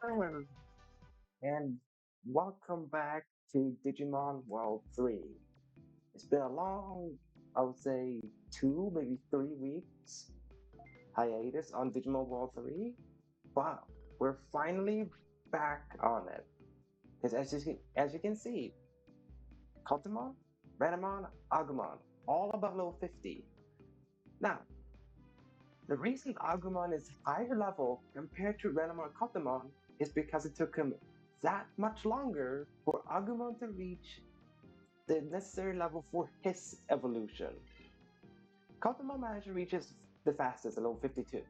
Hello, and welcome back to Digimon World 3. It's been a long, I would say, 2, maybe 3 weeks hiatus on Digimon World 3, but we're finally back on it. Because as you can see, Kotamon, Renamon, Agumon, all above level 50. Now, the reason Agumon is higher level compared to Renamon and Kotamon is because it took him that much longer for Agumon to reach the necessary level for his evolution. Kotamon managed to reach the fastest at level 52.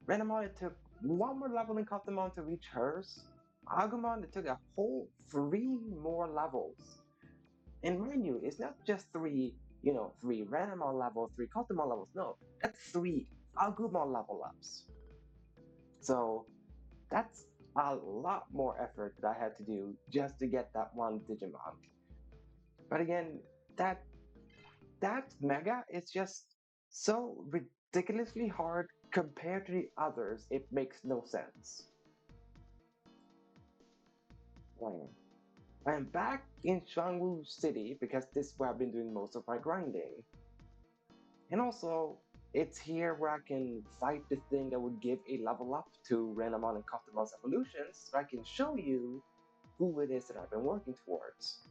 Renamon, it took one more level than Kotamon to reach hers. Agumon, it took a whole 3 more levels. And mind you, it's not just three Renamon levels, 3 Kotamon levels. No, that's 3 Agumon level ups. So that's a lot more effort that I had to do just to get that one Digimon. But again, that that mega is just so ridiculously hard compared to the others, it makes no sense. Right. I'm back in Shangwu City because this is where I've been doing most of my grinding. And also, it's here where I can fight the thing that would give a level up to Renamon and Kotamon's evolutions, so I can show you who it is that I've been working towards.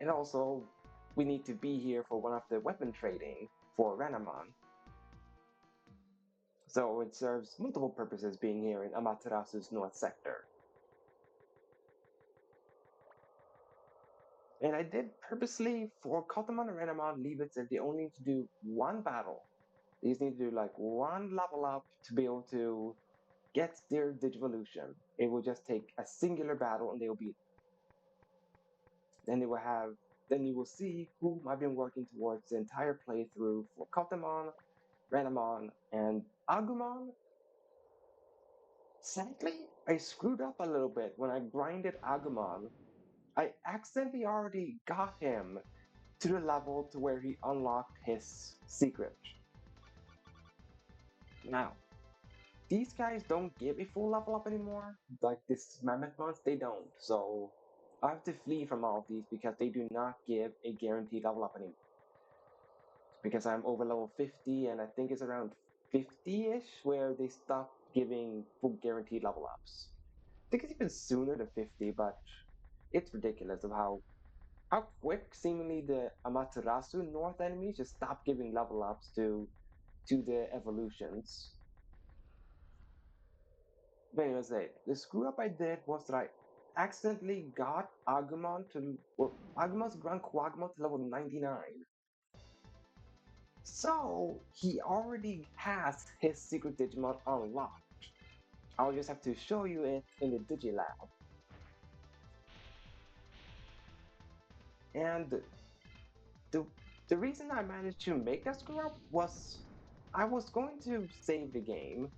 And also, we need to be here for one of the weapon trading for Renamon. So it serves multiple purposes being here in Amaterasu's north sector. And I did purposely, for Kotamon and Renamon, leave it that they only need to do one battle. They just need to do like one level up to be able to get their Digivolution. It will just take a singular battle and they will be. Then they will have. Then you will see whom I've been working towards the entire playthrough for Kotamon, Renamon, and Agumon. Sadly, I screwed up a little bit when I grinded Agumon. I accidentally already got him to the level to where he unlocked his secret. Now, these guys don't give a full level up anymore. Like this mammoth ones, they don't. So I have to flee from all of these because they do not give a guaranteed level up anymore. Because I'm over level 50 and I think it's around 50-ish where they stop giving full guaranteed level ups. I think it's even sooner than 50, but it's ridiculous of how quick seemingly the Amaterasu North enemies just stop giving level ups to the evolutions. But anyways, the screw up I did was that I accidentally got Agumon's Grand Quagmon to level 99. So he already has his secret Digimon unlocked. I'll just have to show you it in the Digilab. And the the reason I managed to make that screw up was I was going to save the game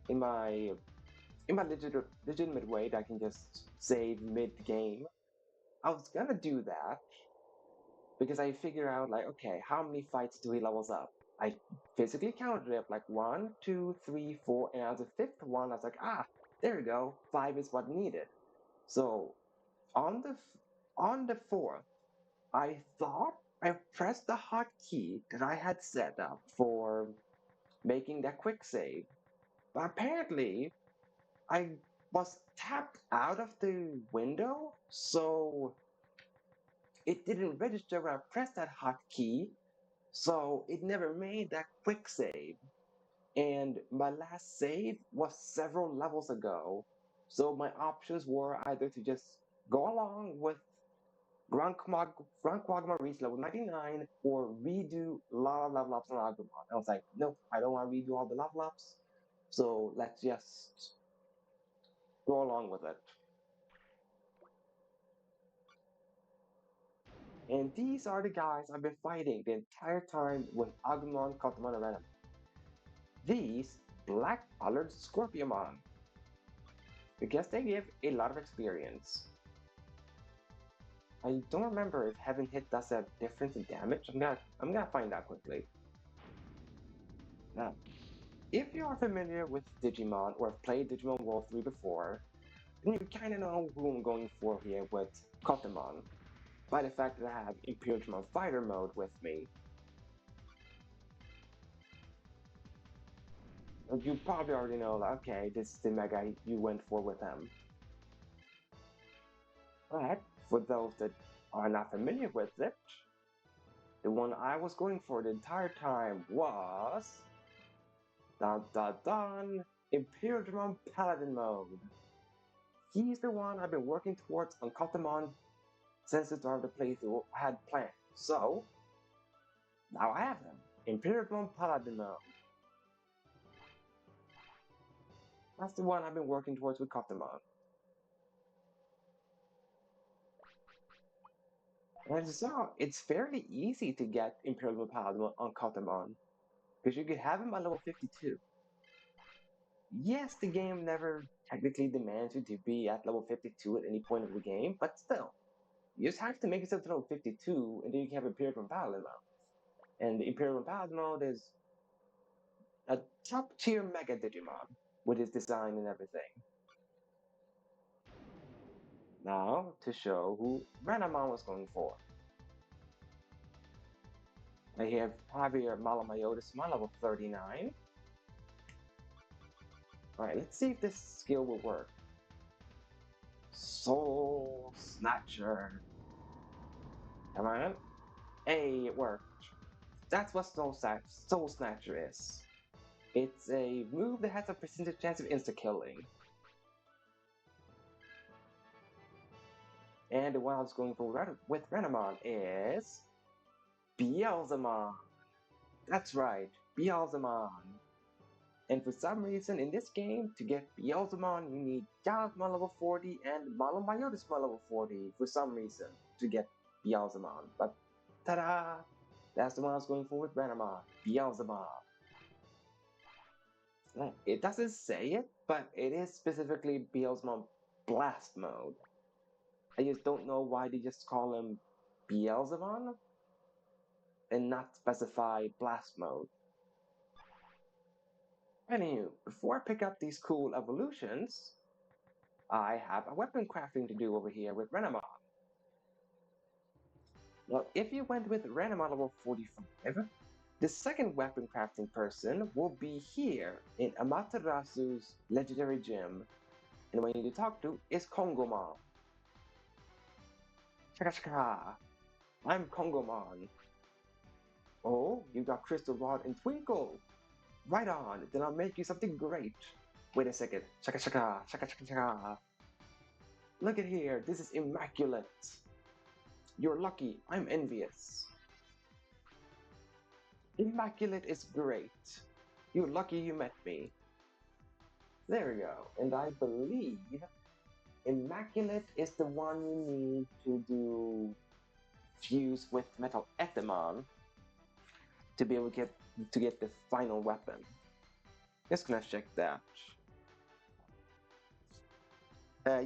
in my legitimate way that I can just save mid game. I was gonna do that because I figured out like, okay, how many fights do he levels up? I physically counted it like 1, 2, 3, 4, and as the fifth one, I was like, there we go, 5 is what needed. So on the fourth, I thought I pressed the hotkey that I had set up for making that quick save, but apparently I was tapped out of the window, so it didn't register when I pressed that hotkey, so it never made that quick save. And my last save was several levels ago, so my options were either to just go along with Grand Quagmire reach level 99 or redo a lot of level ups on Agumon. I was like, nope, I don't want to redo all the level ups, so let's just go along with it. And these are the guys I've been fighting the entire time with Agumon, Kotamon, and Renamon. These black-colored Scorpiomon, because they give a lot of experience. I don't remember if Heaven Hit does a difference in damage. I'm gonna find out quickly. Now, If you are familiar with Digimon or have played Digimon World 3 before, then you kinda know who I'm going for here with Kotemon, by the fact that I have Imperial Digimon Fighter mode with me. You probably already know, like, okay, this is the mega you went for with him. But for those that are not familiar with it, the one I was going for the entire time was dun dun dun Imperial Digimon Paladin mode. He's the one I've been working towards on Kotemon since the start of the playthrough had planned. So now I have him. Imperial Digimon Paladin mode. That's the one I've been working towards with Kotemon. And so it's fairly easy to get Imperial Paladin on Kotemon, because you could have him at level 52. Yes, the game never technically demands you to be at level 52 at any point of the game, but still, you just have to make yourself to level 52, and then you can have Imperial Paladin mode. And the Imperial Paladin mode is a top tier Mega Digimon with his design and everything. Now, to show who Renamon was going for. I have Javier Malamyotis, my level 39. Alright, let's see if this skill will work. Soul Snatcher. Come on. Hey, it worked. That's what Soul Snatcher is. It's a move that has a percentage chance of insta-killing. And the one I was going for with Renamon is Beelzemon. That's right, Beelzemon. And for some reason, in this game, to get Beelzemon, you need Gallantmon level 40 and Malomyotismon level 40 for some reason to get Beelzemon. But ta-da! That's the one I was going for with Renamon, Beelzemon. It doesn't say it, but it is specifically Beelzemon Blast Mode. I just don't know why they just call him Beelzemon and not specify Blast Mode. Anywho, before I pick up these cool evolutions, I have a weapon crafting to do over here with Renamon. Now, if you went with Renamon level 45, the second weapon crafting person will be here in Amaterasu's legendary gym. And the one you need to talk to is Kongomon. Shaka shaka! I'm Kongomon. Oh, you got Crystal Rod and Twinkle. Right on, then I'll make you something great. Wait a second. Shaka shaka, shaka shaka shaka. Look at here, this is immaculate. You're lucky, I'm envious. Immaculate is great. You're lucky you met me. There we go. And I believe Immaculate is the one you need to do fuse with Metal Ethamon to be able to get the final weapon. Just gonna check that.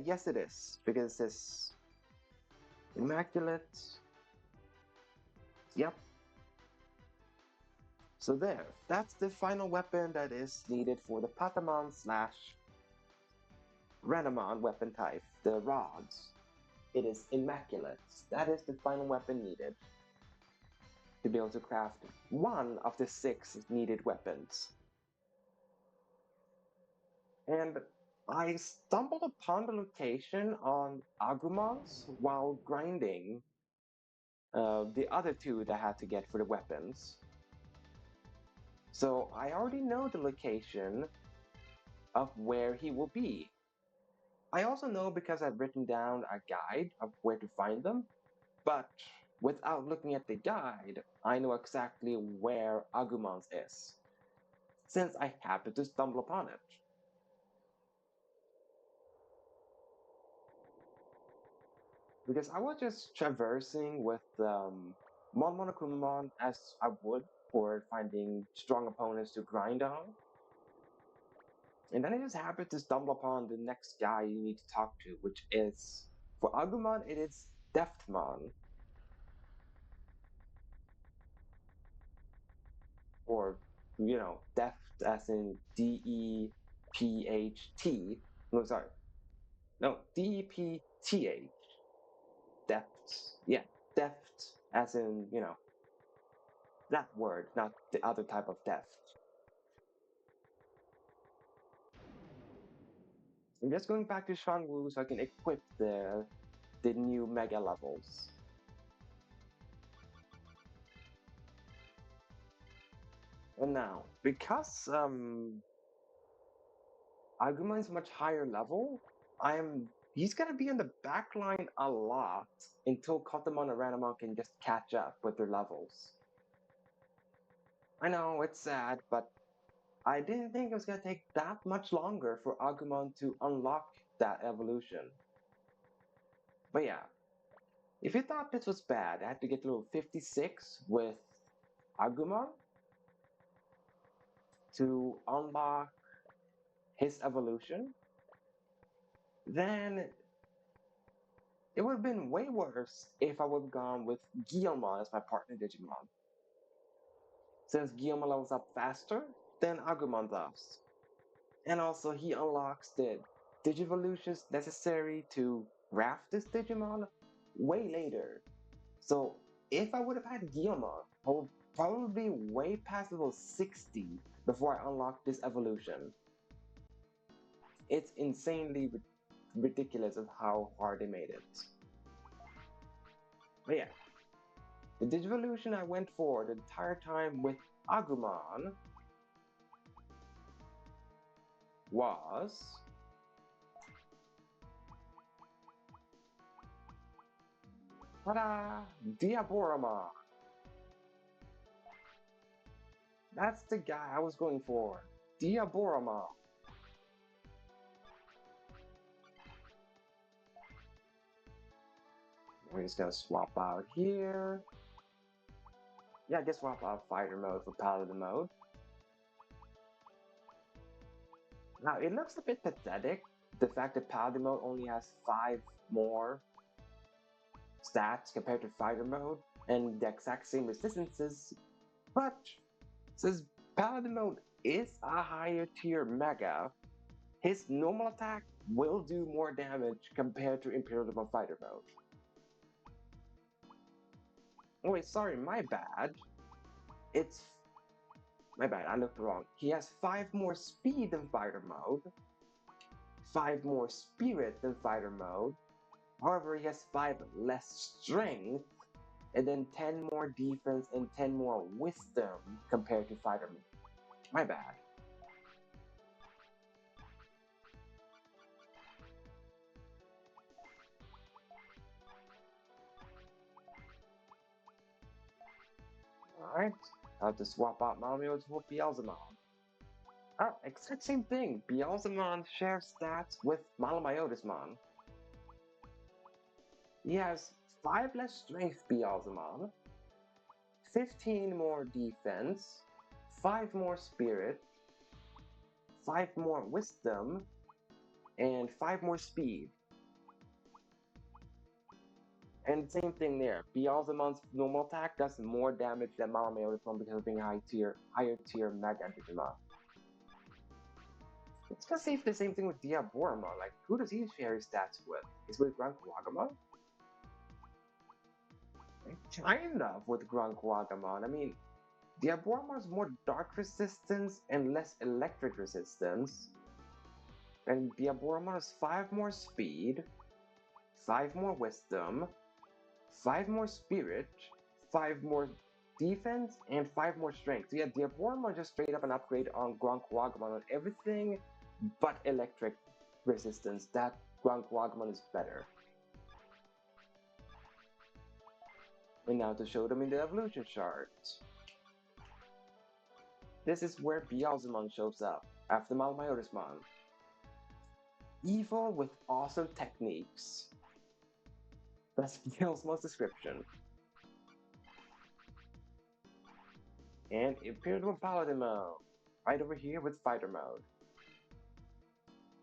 Yes, it is, because it says Immaculate. Yep. So there, that's the final weapon that is needed for the Patamon slash Renamon weapon type, the rods. It is Immaculate. That is the final weapon needed to be able to craft one of the 6 needed weapons. And I stumbled upon the location on Agumons while grinding the other 2 that I had to get for the weapons. So I already know the location of where he will be. I also know because I've written down a guide of where to find them, but without looking at the guide, I know exactly where Agumons is, since I happened to stumble upon it. Because I was just traversing with Mon Monokumamon as I would for finding strong opponents to grind on. And then I just happened to stumble upon the next guy you need to talk to, which is, for Agumon, it is Deftmon. Or deft as in DEPHT. No, sorry. No, DEPTH. Deft. Yeah, deft as in, that word, not the other type of deft. I'm just going back to Shanwu so I can equip the new mega levels. And now, because Aguma is much higher level, he's gonna be in the back line a lot until Kotamon and Ranamon can just catch up with their levels. I know, it's sad, but I didn't think it was gonna take that much longer for Agumon to unlock that evolution. But yeah, if you thought this was bad, I had to get level 56 with Agumon to unlock his evolution, then it would have been way worse if I would have gone with Guillemon as my partner Digimon. Since Guillemon levels up faster than Agumon does. And also he unlocks the Digivolutions necessary to craft this Digimon way later. So if I would have had Guillemon, I would probably be way past level 60 before I unlocked this evolution. It's insanely ridiculous of how hard they made it. But yeah, the Digivolution I went for the entire time with Agumon was ta-da! Diaboramon. That's the guy I was going for. Diaboramon. We're just gonna swap out here. Yeah, I guess swap out fighter mode for paladin mode. Now, it looks a bit pathetic, the fact that paladin mode only has 5 more stats compared to fighter mode, and the exact same resistances, but since paladin mode is a higher tier mega, his normal attack will do more damage compared to Imperial Demon fighter mode. Oh wait, sorry, my bad. My bad, I looked wrong. He has 5 more speed than fighter mode, 5 more spirit than fighter mode. However, he has 5 less strength, and then 10 more defense and 10 more wisdom compared to fighter mode. My bad. Alright, I'll have to swap out Malmio for Beelzemon. Oh, exact same thing. Beelzemon shares stats with Malamyotismon. He has 5 less strength Beelzemon, 15 more defense, 5 more spirit, 5 more wisdom, and 5 more speed. And same thing there. Beelzemon's normal attack does more damage than Malamyotismon because of being higher tier Mega Digimon. It's gonna say the same thing with Diaboramon. Like, who does he share his stats with? Is with Grunquagamon? Kind of with Grunquagamon. I mean, Diaboramon has more dark resistance and less electric resistance. And Diaboramon has 5 more speed, 5 more wisdom, 5 more spirit, 5 more defense, and 5 more strength. So yeah, Diaboramon just straight up an upgrade on Grunquagamon on everything but electric resistance. That Grunquagamon is better. And now to show them in the evolution chart. This is where Beelzemon shows up after Malamyotismon. Evil with awesome techniques. That's Beelzemon's description. And Imperial Paladin mode, right over here with fighter mode.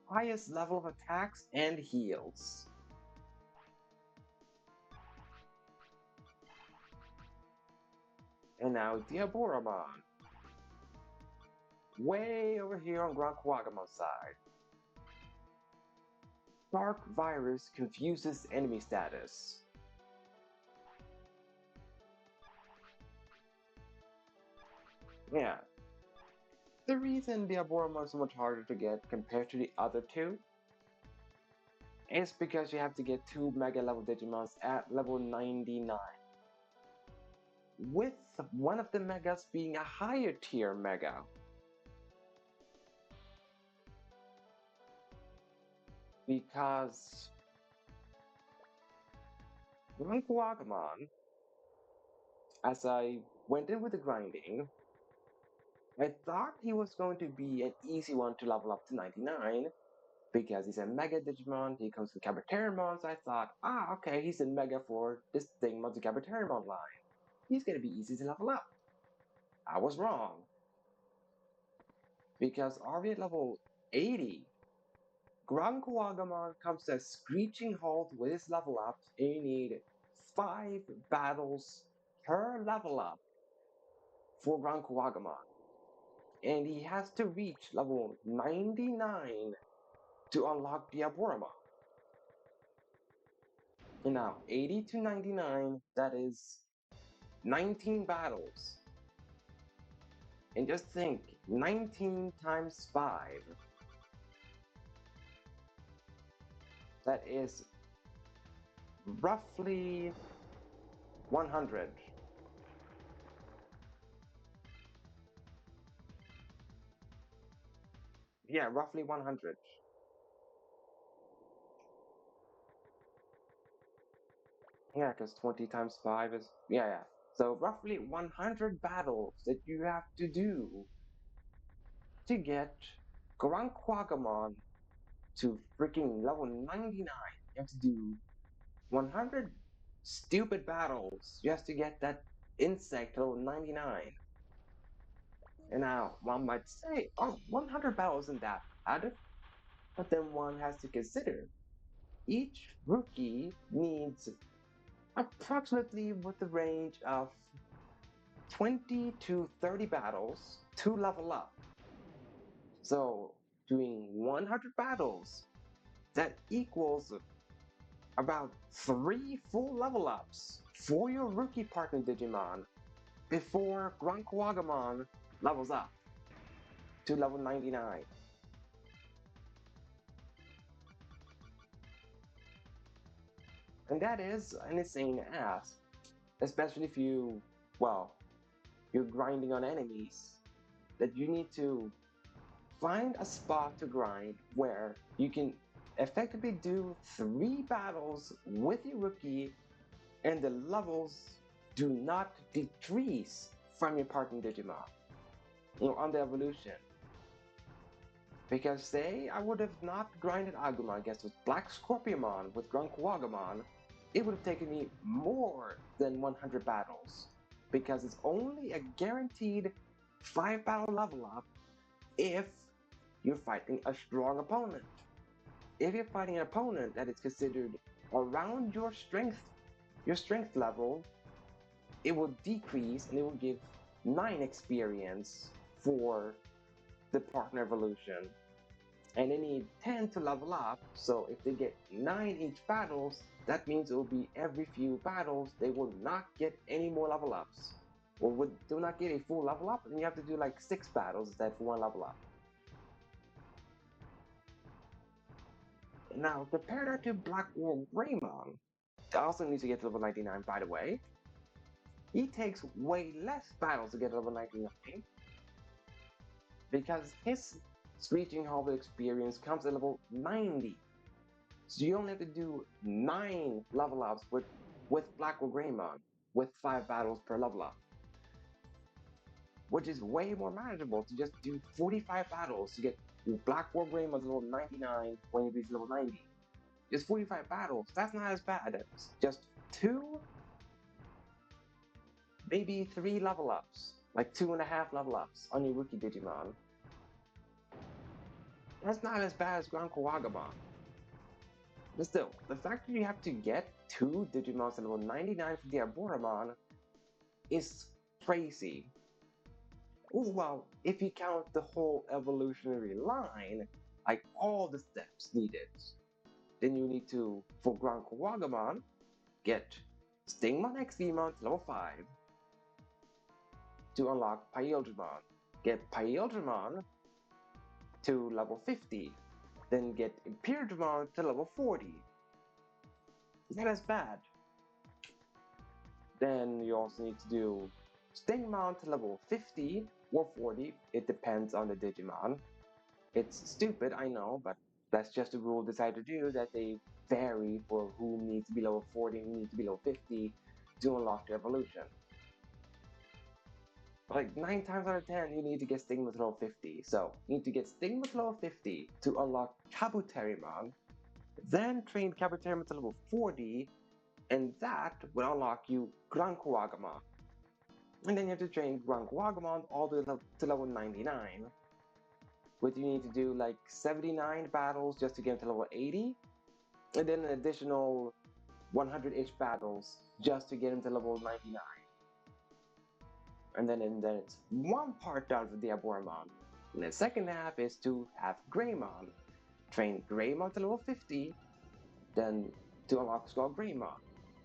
Highest level of attacks and heals. And now Diaboramon. way over here on Granquagamon's side, Spark Virus confuses enemy status. Yeah. The reason Diaboromon is so much harder to get compared to the other two is because you have to get 2 Mega level Digimons at level 99. With one of the Megas being a higher tier Mega. Because Granquagamon, as I went in with the grinding, I thought he was going to be an easy one to level up to 99 because he's a Mega Digimon, he comes with Kabuterimon, so I thought, okay, he's a Mega for this thing of the Kabuterimon line. He's gonna be easy to level up. I was wrong. Because already at level 80, Granquagamon comes to a screeching halt with his level up, and you need 5 battles per level up for Granquagamon. And he has to reach level 99 to unlock Diaboromon. And now, 80 to 99, that is 19 battles. And just think, 19 times 5. That is roughly 100. Yeah, roughly 100. Yeah, because 20 times 5 is... Yeah. So roughly 100 battles that you have to do to get Granquagamon to freaking level 99. You have to do 100 stupid battles just to get that insect to level 99. And now, one might say, oh, 100 battles isn't that bad. But then one has to consider each rookie needs approximately with the range of 20 to 30 battles to level up. So, doing 100 battles, that equals about 3 full level ups for your rookie partner Digimon before Granquagamon levels up to level 99. And that is an insane ask, especially if you're grinding on enemies, that you need to find a spot to grind where you can effectively do 3 battles with your rookie and the levels do not decrease from your partner Digimon, on the evolution. Because say I would have not grinded Agumon against with Black Scorpiomon with Grunquagamon, it would have taken me more than 100 battles. Because it's only a guaranteed 5 battle level up if you're fighting a strong opponent. If you're fighting an opponent that is considered around your strength level, it will decrease and it will give 9 experience for the partner evolution. And they need 10 to level up, so if they get 9 each battles, that means it will be every few battles they will not get any more level ups. Or do not get a full level up, and you have to do like 6 battles instead for 1 level up. Now, compare that to Black War Greymon. Also needs to get to level 99, by the way. He takes way less battles to get to level 99 because his Screeching Hollow experience comes at level 90. So you only have to do 9 level ups with Black War Greymon, with 5 battles per level up. Which is way more manageable to just do 45 battles to get Black War Greymon to level 99 when you reach level 90. Just 45 battles, that's not as bad. It's just 2, maybe 3 level ups, like 2.5 level ups on your rookie Digimon. That's not as bad as Granquagamon. But still, the fact that you have to get 2 Digimons at level 99 for Diaboromon is crazy. Well, if you count the whole evolutionary line, like all the steps needed, then you need to, for Grand Kawagamon, get Stingmon XVmon to level 5 to unlock Pyldramon. Get Pyldramon to level 50, then get Imperialdramon to level 40. Not as bad. Then you also need to do Stingmon to level 50 or 40. It depends on the Digimon. It's stupid, I know, but that's just a rule decided to do, that they vary for who needs to be level 40 and who needs to be level 50 to unlock the evolution. Like 9 times out of 10, you need to get Stigma to level 50. So you need to get Stigma to level 50 to unlock Kabuterimon, then train Kabuterimon to level 40, and that will unlock you Granquagamon. And then you have to train Granquagamon all the way to level 99. But you need to do like 79 battles just to get to level 80, and then an additional 100-ish battles just to get him to level 99. And then it's one part done for Diaboromon. And the second half is to have Greymon. Train Greymon to level 50, then to unlock Skull Greymon.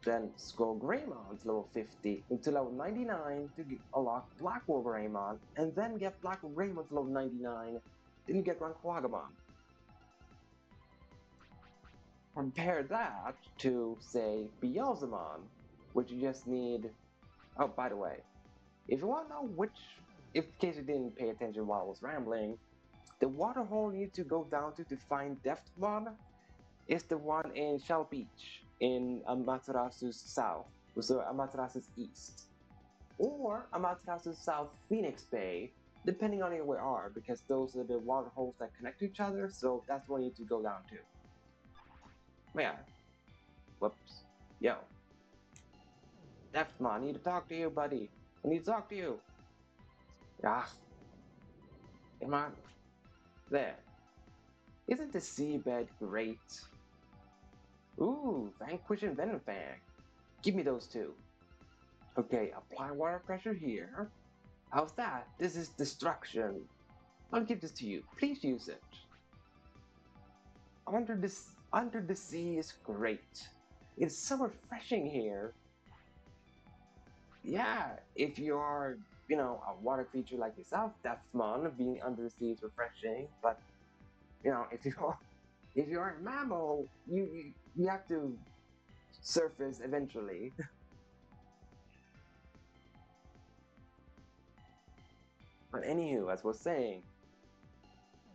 Then Skull Greymon to level 50 to level 99 to unlock Blackwall Greymon, and then get Blackwall Greymon to level 99. Then you get Ranquagamon. Compare that to, say, Beelzemon, which you just need. Oh, by the way, if you want to know which, if in case you didn't pay attention while I was rambling, the waterhole you need to go down to find Deftmon is the one in Shell Beach in Amaterasu's south, so Amaterasu's east, or Amaterasu's south Phoenix Bay, depending on where you are, because those are the waterholes that connect to each other. So that's what you need to go down to. Yeah. Whoops. Yo. Deftmon, I need to talk to you, buddy. I need to talk to you. Ah. Come on. There. Isn't the seabed great? Ooh, Vanquish and Venom Fang. Give me those two. Okay, apply water pressure here. How's that? This is destruction. I'll give this to you. Please use it. Under the sea is great. It's so refreshing here. Yeah, if you are, a water creature like yourself, Deathmon, being under the sea is refreshing. But if you're a mammal, you have to surface eventually. But anywho, as I was saying,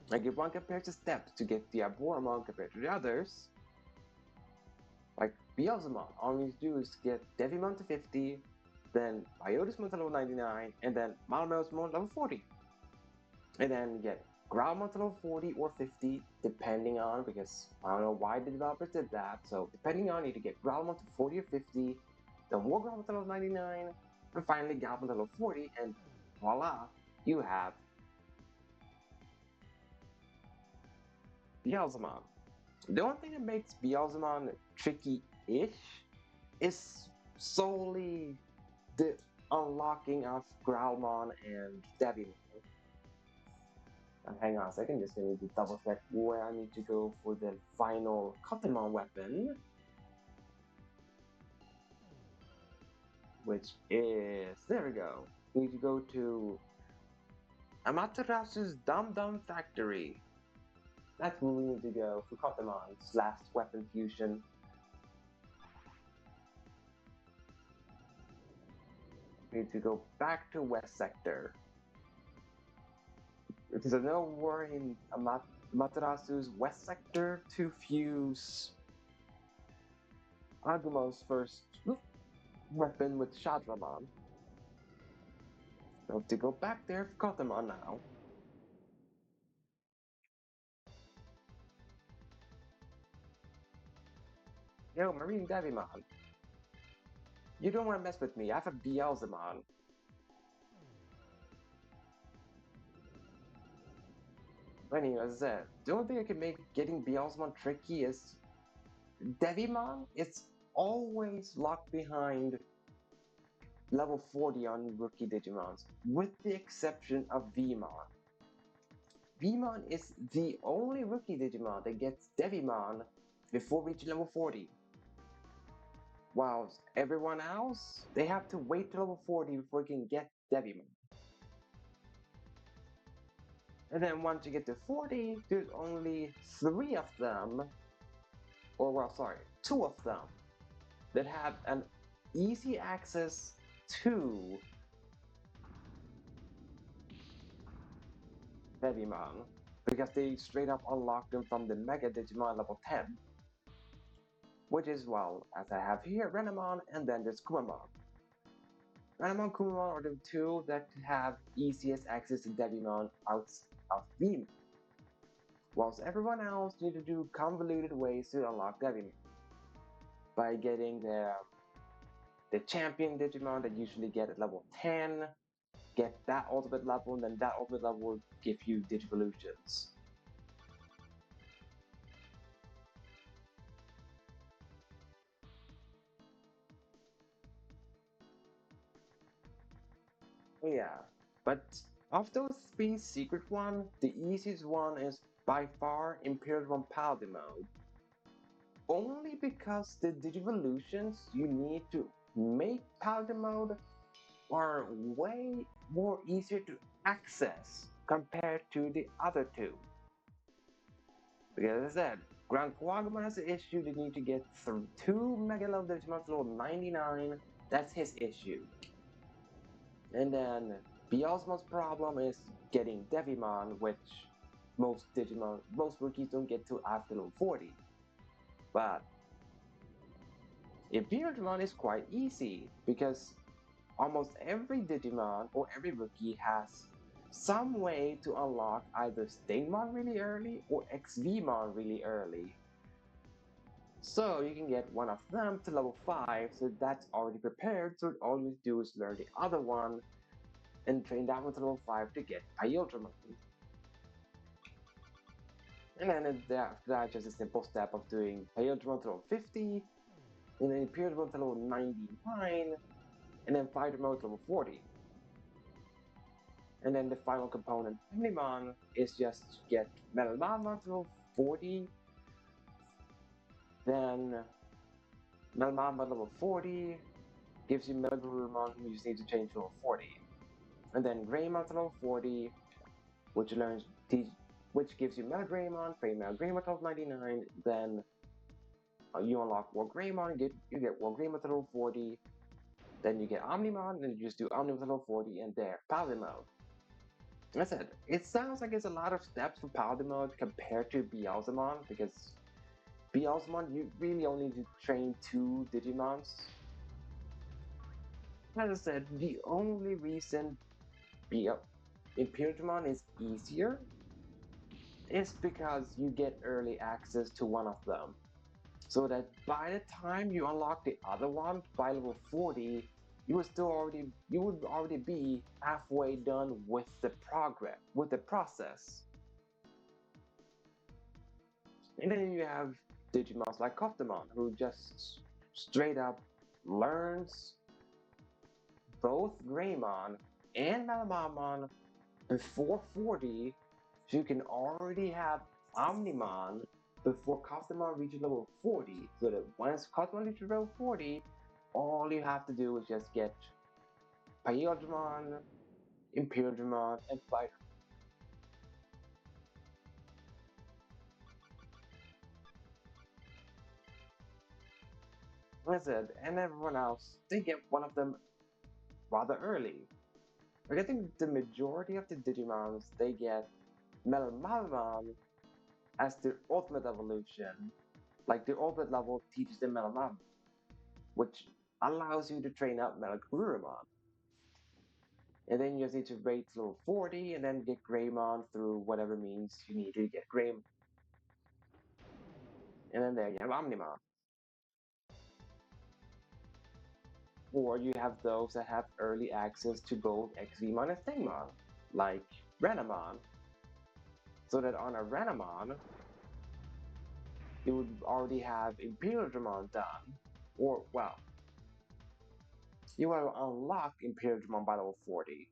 like if one compares the steps to get the Aboromon compared to the others, like Beelzemon, all you need to do is get Devimon to 50, then Biotismon to level 99, and then Malmosmon level 40. And then get Growlmon to level 40 or 50, depending on, because I don't know why the developers did that, so depending on, you need to get Growlmon to 40 or 50, then more Growlmon to level 99, and finally Galmon to level 40, and voila, you have Beelzemon. The only thing that makes Beelzemon tricky-ish is solely the unlocking of Growlmon and Devimon. Hang on a second, just need to double check where I need to go for the final Cottonmon weapon. Which is, there we go. We need to go to Amaterasu's Dum Dum Factory. That's where we need to go for Cottonmon's last weapon fusion. We need to go back to West Sector. Because there's no war in Amaterasu's West Sector to fuse Agumon's first weapon with Shadramon. So to go back there for Cottonmon now. Yo, Marine Devimon. You don't want to mess with me. I have a Beelzemon. Anyway, as I said, the only thing that can make getting Beelzemon tricky is Devimon. It's always locked behind level 40 on rookie Digimons, with the exception of Vmon. Vmon is the only rookie Digimon that gets Devimon before reaching level 40. While everyone else, they have to wait till level 40 before they can get Devimon. And then once you get to 40, there's only 3 of them, or well, sorry, 2 of them, that have an easy access to Devimon, because they straight up unlock them from the Mega Digimon level 10, which is, well, as I have here, Renamon, and then there's Kumamon. Renamon and Kumamon are the 2 that have easiest access to Devimon out of Vmon, whilst everyone else need to do convoluted ways to unlock Devimon by getting the champion Digimon that usually get at level 10, get that ultimate level, and then that ultimate level will give you Digivolutions. Yeah, but of those 3 secret ones, the easiest one is by far Imperial Paladin mode. Only because the Digivolutions you need to make Paladin mode are way more easier to access compared to the other 2. Because as I said, Grand Quagmire has the issue they need to get through 2 Mega Level Digimons level 99. That's his issue. And then Beelzemon's problem is getting Devimon, which most rookies don't get to after level 40. But Imperialmon is quite easy because almost every Digimon or every rookie has some way to unlock either Stainmon really early or XVmon really early. So you can get one of them to level 5, so that's already prepared, so all you do is learn the other one and train that one to level 5 to get Pyultramon. And then after that, just a simple step of doing Pyultramon to level 50, and then Pyultramon to level 99, and then Fightermon to level 40. And then the final component, Omnimon, is just get Metal Mamon to level 40, then Metal Mamon level 40 gives you Metal Garurumon, who you just need to change to level 40. And then Greymon to level 40, which which gives you Metal Greymon, Metal Greymon to level 99, then you unlock War Greymon, you get War Greymon to level 40, then you get Omnimon, then you just do Omnimon to level 40, and there, Paladin mode. I said, it sounds like it's a lot of steps for Paladin mode compared to Beelzemon, because Beelzemon, you really only need to train 2 Digimons. As I said, the only reason Imperialmon is easier is because you get early access to one of them. So that by the time you unlock the other one by level 40, you would already be halfway done with the process. And then you have Digimons like Koftamon, who just straight up learns both Greymon and Malamamon before 40, so you can already have Omnimon before Cosmon reaches level 40. So that once Cosmon reaches level 40, all you have to do is just get Pyodramon, Imperialdramon, and Fighter. Wizard and everyone else, they get one of them rather early. Like I think the majority of the Digimons, they get Metalmamon as their ultimate evolution. Like the ultimate level teaches them Metalmamon, which allows you to train up Melagurumon. And then you just need to wait till 40 and then get Greymon through whatever means you need to get Greymon. And then there you have Omnimon. Or you have those that have early access to both XVmon and Stingmon, like Renamon. So that on a Renamon, you would already have Imperial Dramon done. Or, well, You will unlock Imperial Digimon by level 40.